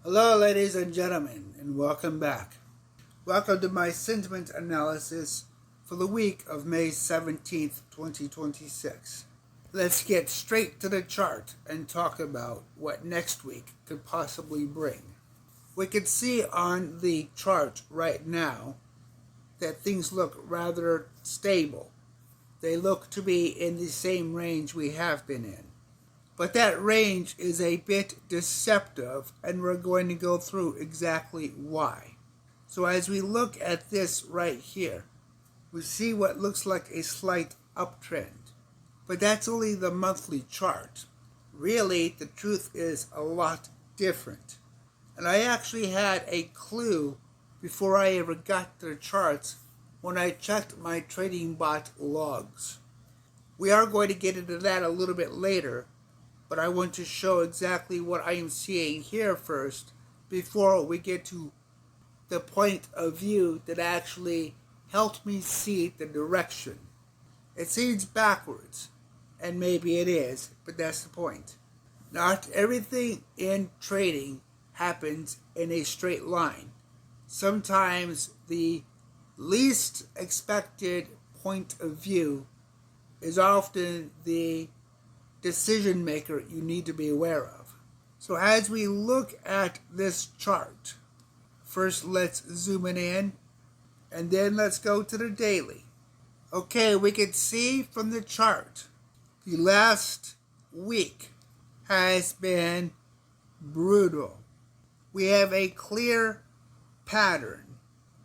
Hello ladies and gentlemen, and welcome back. Welcome to my sentiment analysis for the week of May 17th, 2026. Let's get straight to the chart and talk about what next week could possibly bring. We can see on the chart right now that things look rather stable. They look to be in the same range we have been in. But that range is a bit deceptive, and we're going to go through exactly why. So as we look at this right here, we see what looks like a slight uptrend. But that's only the monthly chart. Really, the truth is a lot different. And I actually had a clue before I ever got to the charts when I checked my trading bot logs. We are going to get into that a little bit later, but I want to show exactly what I am seeing here first before we get to the point of view that actually helped me see the direction. It seems backwards, and maybe it is, but that's the point. Not everything in trading happens in a straight line. Sometimes the least expected point of view is often the decision maker you need to be aware of. So as we look at this chart, first let's zoom it in, and then let's go to the daily. Okay, we can see from the chart, the last week has been brutal. We have a clear pattern.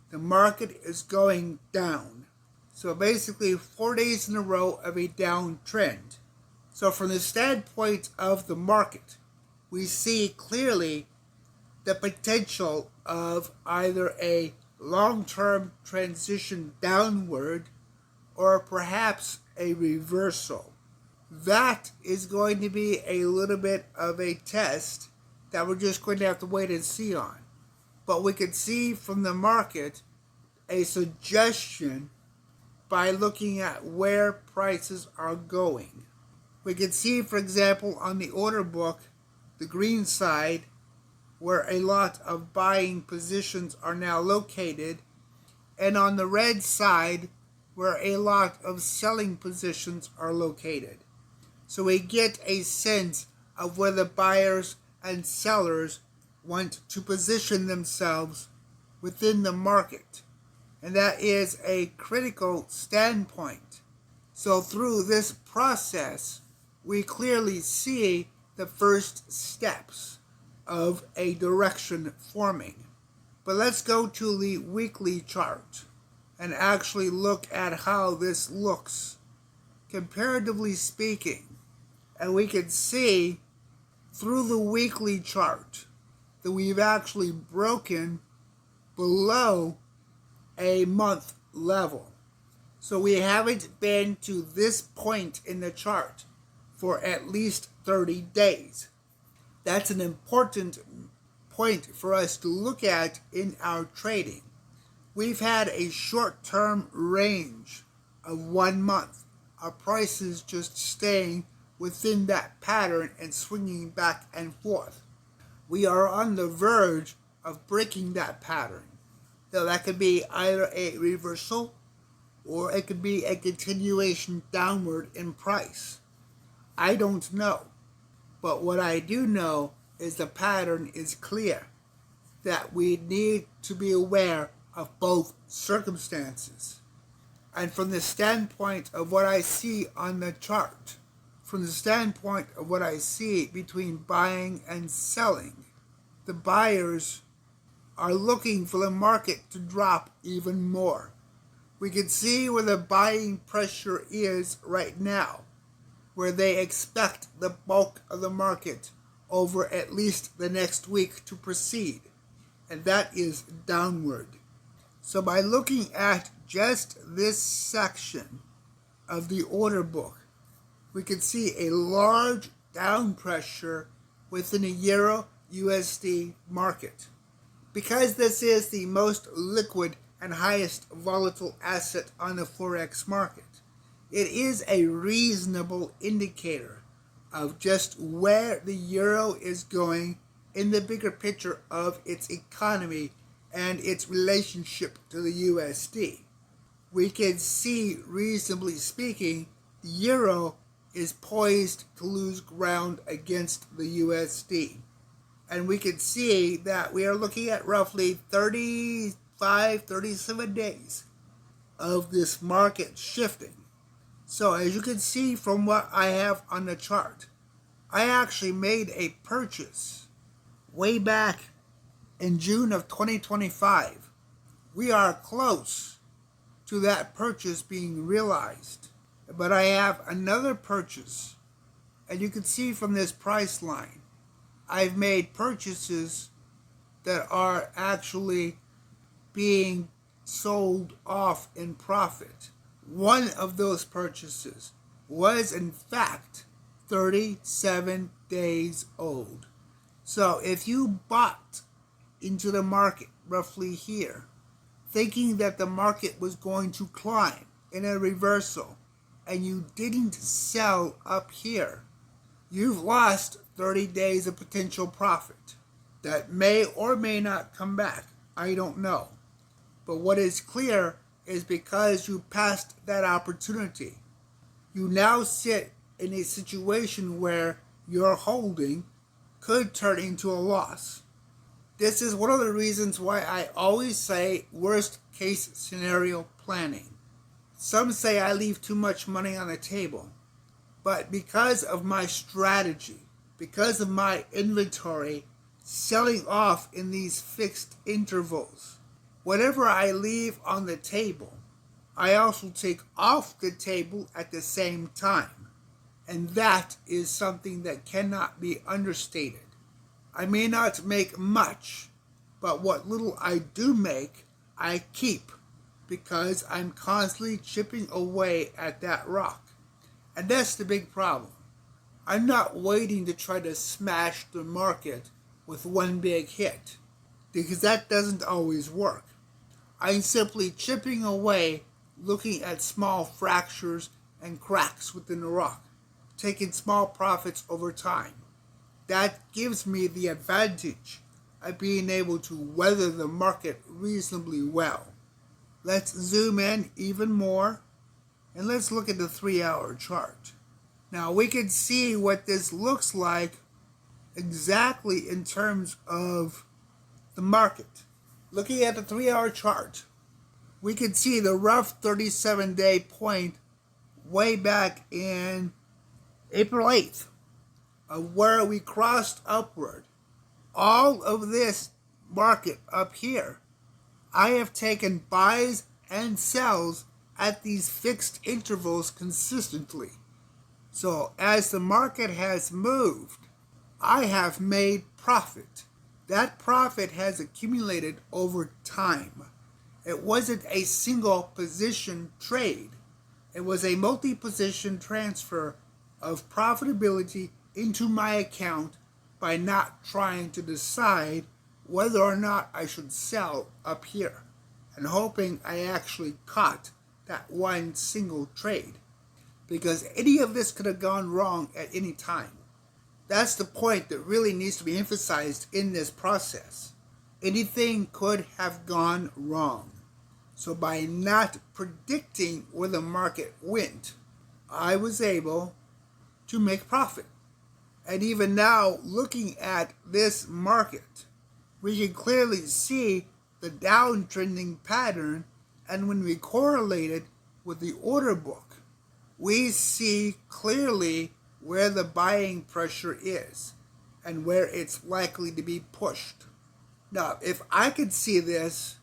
The market is going down. So basically 4 days in a row of a downtrend. So from the standpoint of the market, we see clearly the potential of either a long-term transition downward or perhaps a reversal. That is going to be a little bit of a test that we're just going to have to wait and see on. But we can see from the market a suggestion by looking at where prices are going. We can see, for example, on the order book, the green side, where a lot of buying positions are now located, and on the red side, where a lot of selling positions are located. So we get a sense of where the buyers and sellers want to position themselves within the market. And that is a critical standpoint. So through this process, we clearly see the first steps of a direction forming. But let's go to the weekly chart and actually look at how this looks, comparatively speaking. And we can see through the weekly chart that we've actually broken below a month level. So we haven't been to this point in the chart for at least 30 days. That's an important point for us to look at in our trading. We've had a short-term range of 1 month. Our prices just staying within that pattern and swinging back and forth. We are on the verge of breaking that pattern. Now that could be either a reversal or it could be a continuation downward in price. I don't know. But what I do know is the pattern is clear, that we need to be aware of both circumstances. And from the standpoint of what I see on the chart, from the standpoint of what I see between buying and selling, the buyers are looking for the market to drop even more. We can see where the buying pressure is right now, where they expect the bulk of the market over at least the next week to proceed, and that is downward. So by looking at just this section of the order book, we can see a large down pressure within a EURUSD market. Because this is the most liquid and highest volatile asset on the Forex market, it is a reasonable indicator of just where the euro is going in the bigger picture of its economy and its relationship to the USD. We can see, reasonably speaking, the euro is poised to lose ground against the USD. And we can see that we are looking at roughly 35, 37 days of this market shifting. So as you can see from what I have on the chart, I actually made a purchase way back in June of 2025. We are close to that purchase being realized. But I have another purchase, and you can see from this price line, I've made purchases that are actually being sold off in profit. One of those purchases was in fact 37 days old. So if you bought into the market roughly here, thinking that the market was going to climb in a reversal, and you didn't sell up here, you've lost 30 days of potential profit that may or may not come back. I don't know. But what is clear is because you passed that opportunity, you now sit in a situation where your holding could turn into a loss. This is one of the reasons why I always say worst case scenario planning. Some say I leave too much money on the table, but because of my strategy, because of my inventory selling off in these fixed intervals, whatever I leave on the table, I also take off the table at the same time. And that is something that cannot be understated. I may not make much, but what little I do make, I keep, because I'm constantly chipping away at that rock. And that's the big problem. I'm not waiting to try to smash the market with one big hit, because that doesn't always work. I'm simply chipping away, looking at small fractures and cracks within the rock, taking small profits over time. That gives me the advantage of being able to weather the market reasonably well. Let's zoom in even more, and let's look at the 3-hour chart. Now we can see what this looks like exactly in terms of the market. Looking at the 3-hour chart, we can see the rough 37-day point way back in April 8th, of where we crossed upward. All of this market up here, I have taken buys and sells at these fixed intervals consistently. So as the market has moved, I have made profit. That profit has accumulated over time. It wasn't a single position trade. It was a multi-position transfer of profitability into my account by not trying to decide whether or not I should sell up here, and hoping I actually caught that one single trade, because any of this could have gone wrong at any time. That's the point that really needs to be emphasized in this process. Anything could have gone wrong. So by not predicting where the market went, I was able to make profit. And even now, looking at this market, we can clearly see the downtrending pattern, and when we correlate it with the order book, we see clearly where the buying pressure is and where it's likely to be pushed. Now, if I could see this,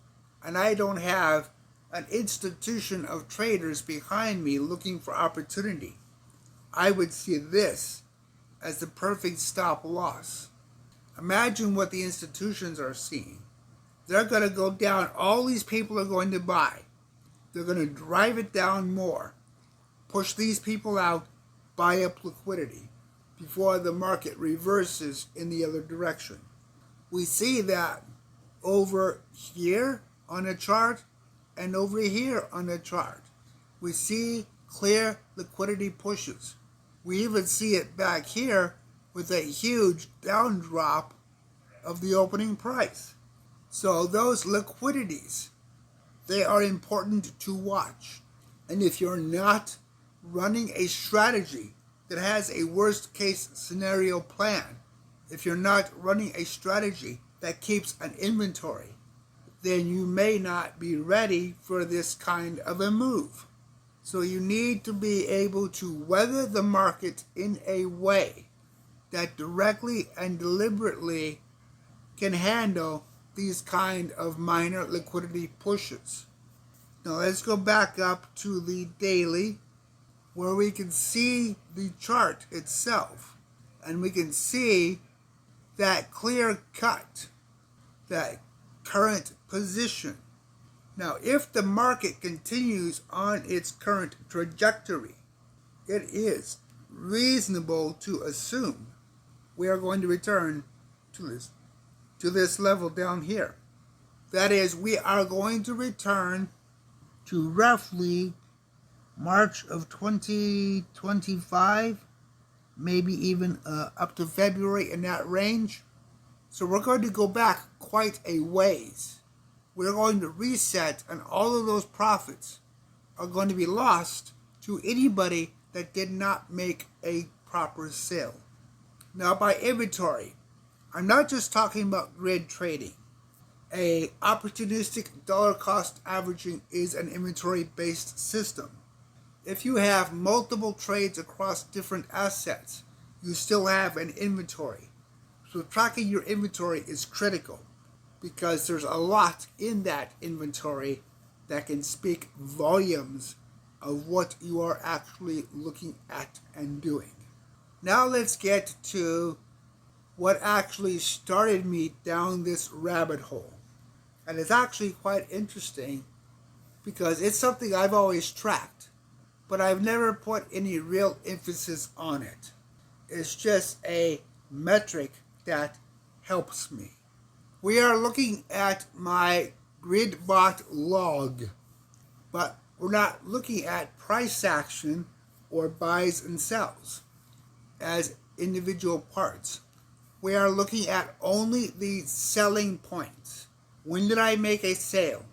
and I don't have an institution of traders behind me looking for opportunity, I would see this as the perfect stop loss. Imagine what the institutions are seeing. They're going to go down. All these people are going to buy. They're going to drive it down more, push these people out, buy up liquidity before the market reverses in the other direction. We see that over here on the chart and over here on the chart. We see clear liquidity pushes. We even see it back here with a huge down drop of the opening price. So those liquidities, they are important to watch. And if you're not running a strategy that has a worst case scenario plan, if you're not running a strategy that keeps an inventory, then you may not be ready for this kind of a move. So you need to be able to weather the market in a way that directly and deliberately can handle these kind of minor liquidity pushes. Now let's go back up to the daily, where we can see the chart itself, and we can see that clear cut, that current position. Now, if the market continues on its current trajectory, it is reasonable to assume we are going to return to this level down here. That is, we are going to return to roughly March of 2025, maybe even up to February, in that range. So we're going to go back quite a ways. We're going to reset, and all of those profits are going to be lost to anybody that did not make a proper sale. Now, by inventory, I'm not just talking about grid trading. A opportunistic dollar cost averaging is an inventory-based system. If you have multiple trades across different assets, you still have an inventory. So tracking your inventory is critical, because there's a lot in that inventory that can speak volumes of what you are actually looking at and doing. Now let's get to what actually started me down this rabbit hole. And it's actually quite interesting because it's something I've always tracked, but I've never put any real emphasis on it. It's just a metric that helps me. We are looking at my GridBot log, but we're not looking at price action or buys and sells as individual parts. We are looking at only the selling points. When did I make a sale?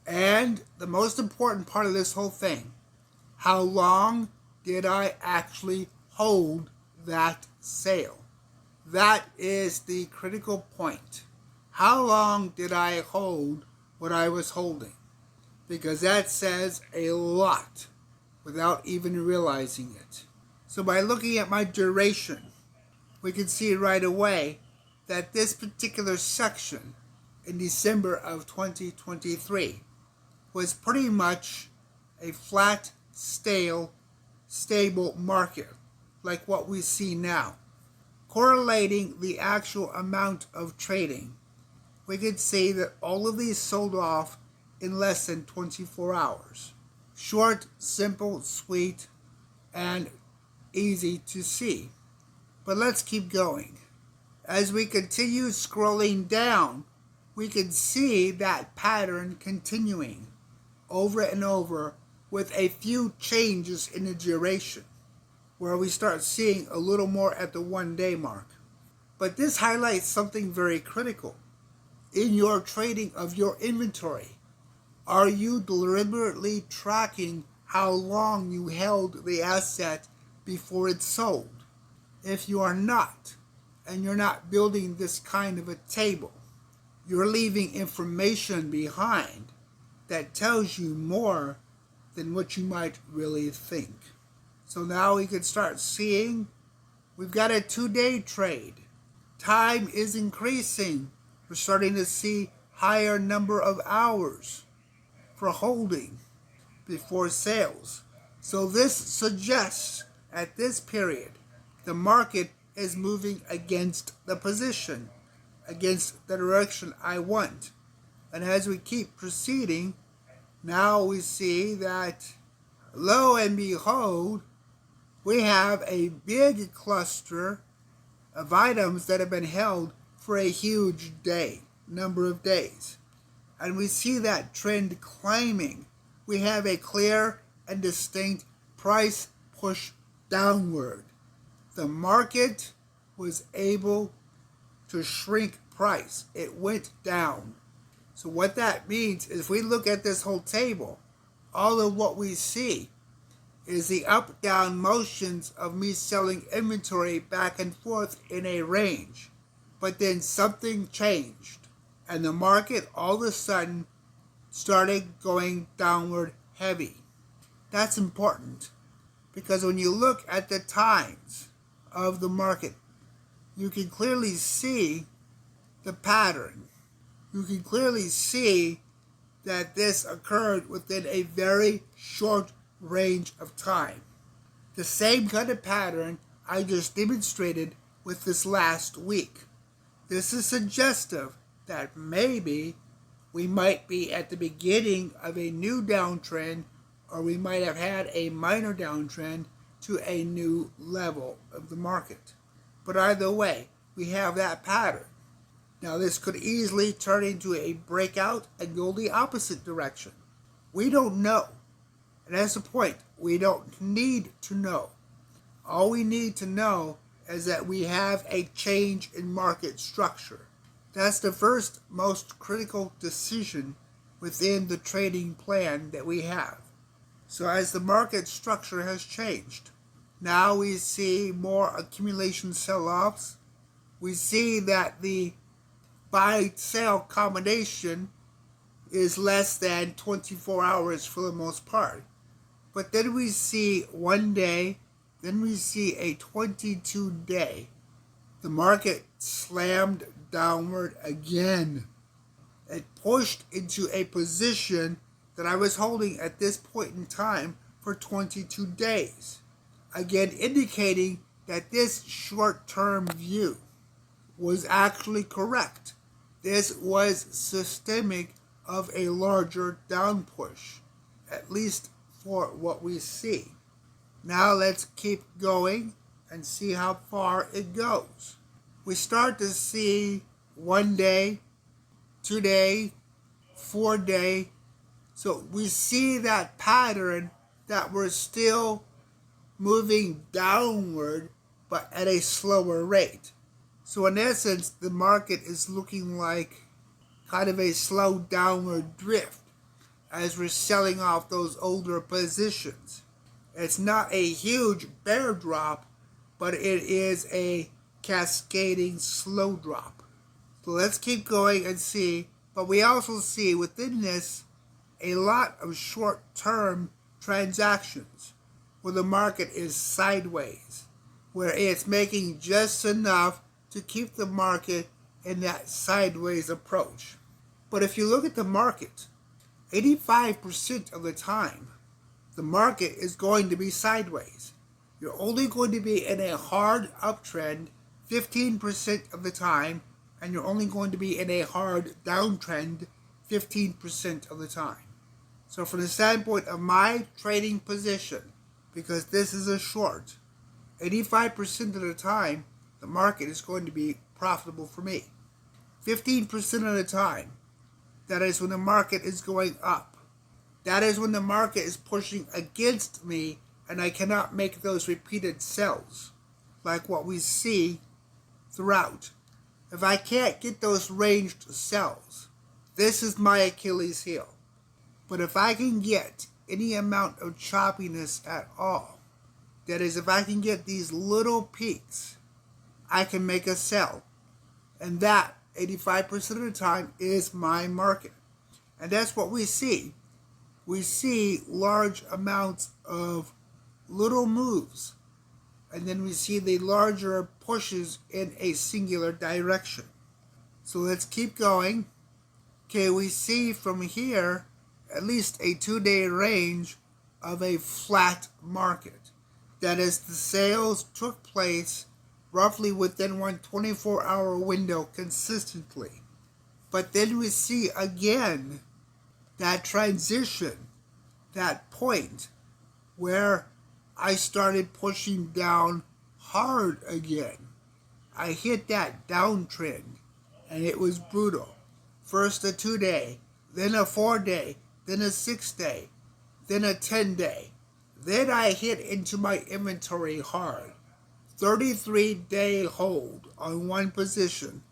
And the most important part of this whole thing, how long did I actually hold that sale? That is the critical point. How long did I hold what I was holding? Because that says a lot without even realizing it. So by looking at my duration, we can see right away that this particular section in December of 2023 was pretty much a flat, stable market, like what we see now. Correlating the actual amount of trading, we could see that all of these sold off in less than 24 hours. Short, simple, sweet, and easy to see. But let's keep going. As we continue scrolling down, we can see that pattern continuing over and over with a few changes in the duration, where we start seeing a little more at the 1 day mark. But this highlights something very critical. In your trading of your inventory, are you deliberately tracking how long you held the asset before it's sold? If you are not, and you're not building this kind of a table, you're leaving information behind that tells you more than what you might really think. So now we can start seeing we've got a 2-day trade. Time is increasing. We're starting to see higher number of hours for holding before sales. So this suggests at this period the market is moving against the position, against the direction I want. And as we keep proceeding, now we see that, lo and behold, we have a big cluster of items that have been held for a huge number of days. And we see that trend climbing. We have a clear and distinct price push downward. The market was able to shrink price. It went down. So what that means is if we look at this whole table, all of what we see is the up-down motions of me selling inventory back and forth in a range. But then something changed, and the market all of a sudden started going downward heavy. That's important, because when you look at the times of the market, you can clearly see the pattern. You can clearly see that this occurred within a very short range of time. The same kind of pattern I just demonstrated with this last week. This is suggestive that maybe we might be at the beginning of a new downtrend, or we might have had a minor downtrend to a new level of the market. But either way, we have that pattern. Now this could easily turn into a breakout and go the opposite direction. We don't know. And that's the point. We don't need to know. All we need to know is that we have a change in market structure. That's the first most critical decision within the trading plan that we have. So as the market structure has changed, now we see more accumulation sell-offs. We see that the buy-sell combination is less than 24 hours for the most part. But then we see 1 day, then we see a 22-day. The market slammed downward again. It pushed into a position that I was holding at this point in time for 22 days. Again, indicating that this short-term view was actually correct. This was systemic of a larger down push, at least for what we see. Now let's keep going and see how far it goes. We start to see 1 day, 2 day, 4 day. So we see that pattern that we're still moving downward, but at a slower rate. So in essence, the market is looking like kind of a slow downward drift as we're selling off those older positions. It's not a huge bear drop, but it is a cascading slow drop. So let's keep going and see. But we also see within this a lot of short-term transactions where the market is sideways, where it's making just enough to keep the market in that sideways approach. But if you look at the market, 85% of the time, the market is going to be sideways. You're only going to be in a hard uptrend 15% of the time, and you're only going to be in a hard downtrend 15% of the time. So from the standpoint of my trading position, because this is a short, 85% of the time, the market is going to be profitable for me. 15% of the time, that is when the market is going up. That is when the market is pushing against me and I cannot make those repeated sells, like what we see throughout. If I can't get those ranged sells, this is my Achilles heel. But if I can get any amount of choppiness at all, that is, if I can get these little peaks, I can make a sell. And that, 85% of the time, is my market. And that's what we see. We see large amounts of little moves. And then we see the larger pushes in a singular direction. So let's keep going. Okay, we see from here at least a 2-day range of a flat market. That is, the sales took place roughly within one 24-hour window consistently. But then we see again that transition, that point where I started pushing down hard again. I hit that downtrend and it was brutal. First a 2-day, then a 4-day, then a 6-day, then a 10-day. Then I hit into my inventory hard. 33-day hold on one position.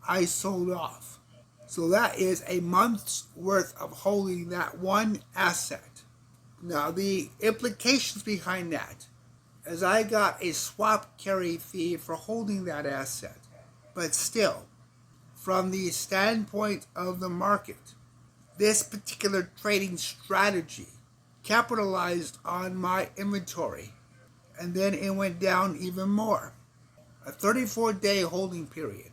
I sold off. So that is a month's worth of holding that one asset. Now the implications behind that is I got a swap carry fee for holding that asset. But still, from the standpoint of the market, this particular trading strategy capitalized on my inventory, and then it went down even more. A 34-day holding period.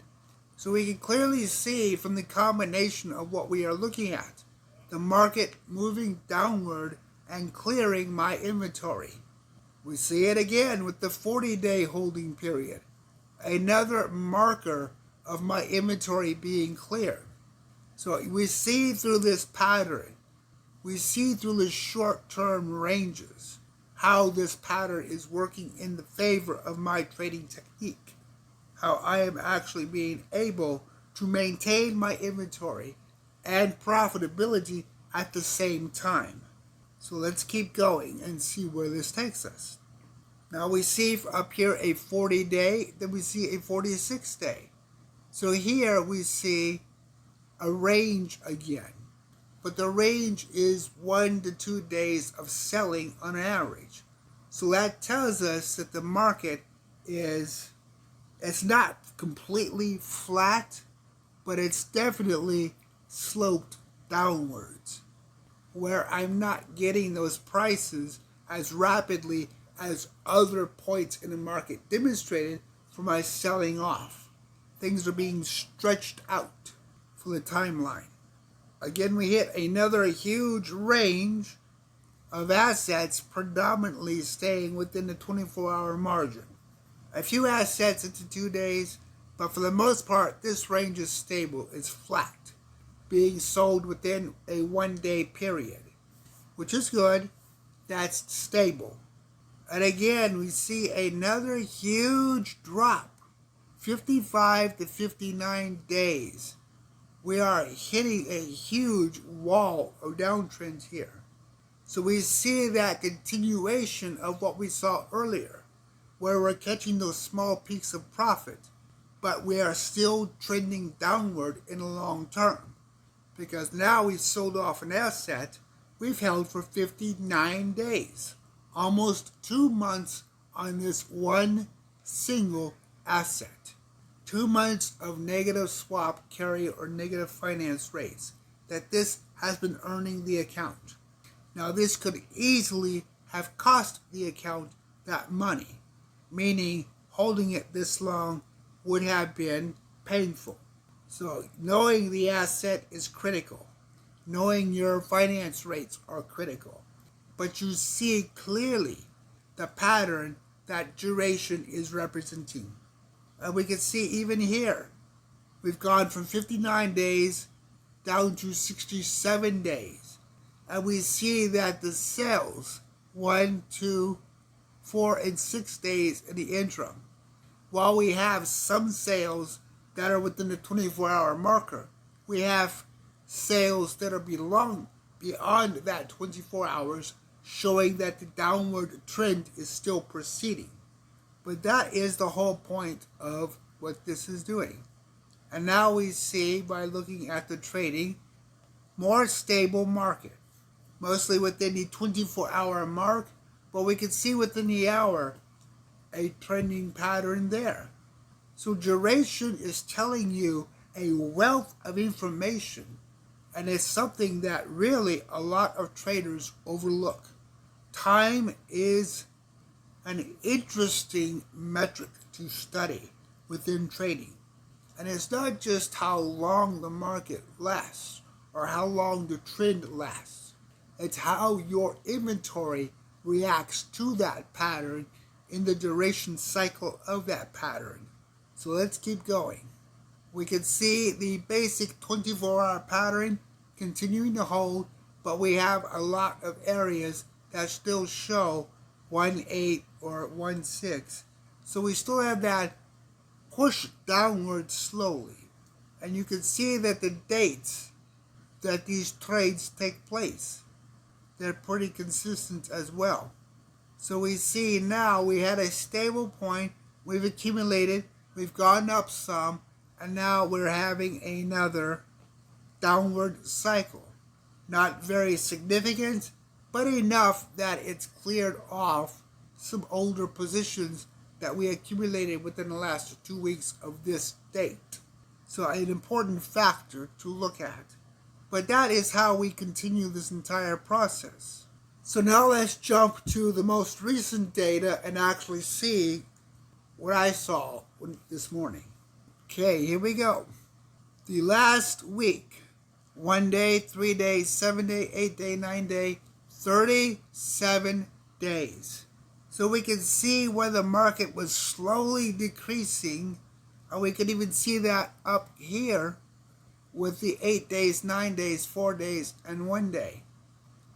So we can clearly see from the combination of what we are looking at, the market moving downward and clearing my inventory. We see it again with the 40-day holding period, another marker of my inventory being cleared. So we see through this pattern, we see through the short-term ranges, how this pattern is working in the favor of my trading technique, how I am actually being able to maintain my inventory and profitability at the same time. So let's keep going and see where this takes us. Now we see up here a 40-day, then we see a 46-day. So here we see a range again. But the range is 1 to 2 days of selling on average. So that tells us that the market it's not completely flat, but it's definitely sloped downwards, where I'm not getting those prices as rapidly as other points in the market demonstrated for my selling off. Things are being stretched out for the timeline. Again, we hit another huge range of assets predominantly staying within the 24-hour margin. A few assets into 2 days, but for the most part, this range is stable, it's flat, being sold within a 1-day period, which is good, that's stable. And again, we see another huge drop, 55 to 59 days. We are hitting a huge wall of downtrends here. So we see that continuation of what we saw earlier, where we're catching those small peaks of profit, but we are still trending downward in the long term. Because now we've sold off an asset we've held for 59 days. Almost 2 months on this one single asset. 2 months of negative swap carry or negative finance rates that this has been earning the account. Now this could easily have cost the account that money, meaning holding it this long would have been painful. So knowing the asset is critical. Knowing your finance rates are critical. But you see clearly the pattern that duration is representing. And we can see even here, we've gone from 59 days down to 67 days. And we see that the sales, 1, 2, 4, and 6 days in the interim, while we have some sales that are within the 24-hour marker, we have sales that are beyond that 24 hours, showing that the downward trend is still proceeding. But that is the whole point of what this is doing. And now we see, by looking at the trading, more stable market. Mostly within the 24-hour mark, but we can see within the hour a trending pattern there. So duration is telling you a wealth of information, and it's something that really a lot of traders overlook. Time is an interesting metric to study within trading. And it's not just how long the market lasts or how long the trend lasts. It's how your inventory reacts to that pattern in the duration cycle of that pattern. So let's keep going. We can see the basic 24-hour pattern continuing to hold, but we have a lot of areas that still show 1.8 or 1.6. So we still have that push downward slowly. And you can see that the dates that these trades take place, they're pretty consistent as well. So we see now we had a stable point, we've accumulated, we've gone up some, and now we're having another downward cycle. Not very significant, but enough that it's cleared off some older positions that we accumulated within the last 2 weeks of this date. So an important factor to look at. But that is how we continue this entire process. So now let's jump to the most recent data and actually see what I saw this morning. Okay, here we go. The last week, 1 day, 3 days, 7 day, 8 day, 9 day, 37 days. So we can see where the market was slowly decreasing, and we can even see that up here with the 8 days, 9 days, 4 days, and 1 day.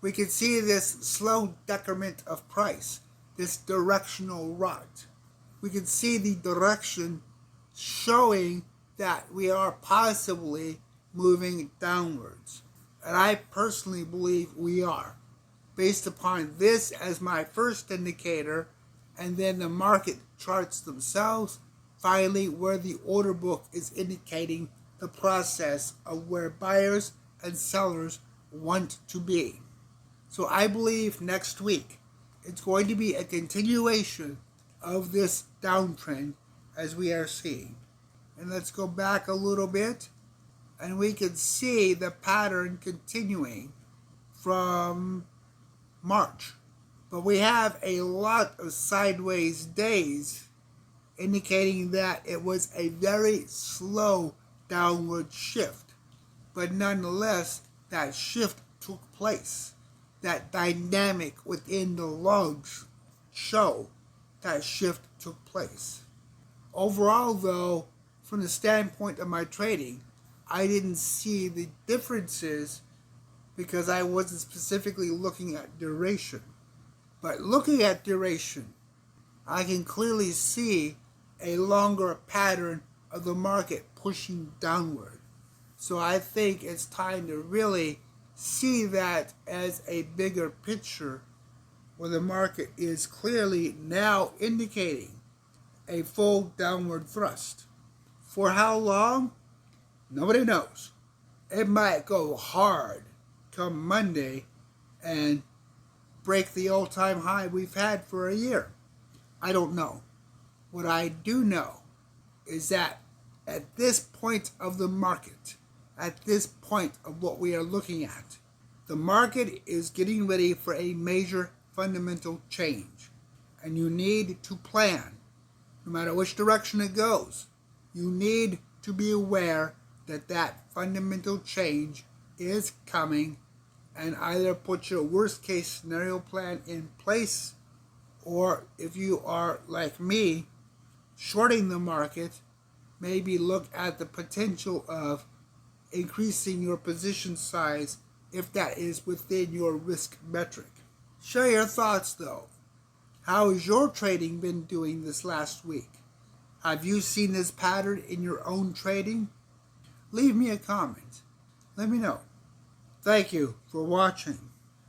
We can see this slow decrement of price, this directional rut. We can see the direction showing that we are possibly moving downwards. And I personally believe we are, based upon this as my first indicator, and then the market charts themselves, finally where the order book is indicating the process of where buyers and sellers want to be. So I believe next week it's going to be a continuation of this downtrend as we are seeing. And let's go back a little bit, and we can see the pattern continuing from March. But we have a lot of sideways days indicating that it was a very slow downward shift. But nonetheless, that shift took place. That dynamic within the logs show that shift took place. Overall, though, from the standpoint of my trading, I didn't see the differences because I wasn't specifically looking at duration. But looking at duration, I can clearly see a longer pattern of the market pushing downward. So I think it's time to really see that as a bigger picture where the market is clearly now indicating a full downward thrust. For how long? Nobody knows. It might go hard come Monday and break the all-time high we've had for a year. I don't know. What I do know is that at this point of the market, at this point of what we are looking at, the market is getting ready for a major fundamental change. And you need to plan. No matter which direction it goes, you need to be aware that that fundamental change is coming, and either put your worst case scenario plan in place, or if you are like me, shorting the market, maybe look at the potential of increasing your position size if that is within your risk metric. Share your thoughts though. How has your trading been doing this last week? Have you seen this pattern in your own trading? Leave me a comment. Let me know. Thank you for watching.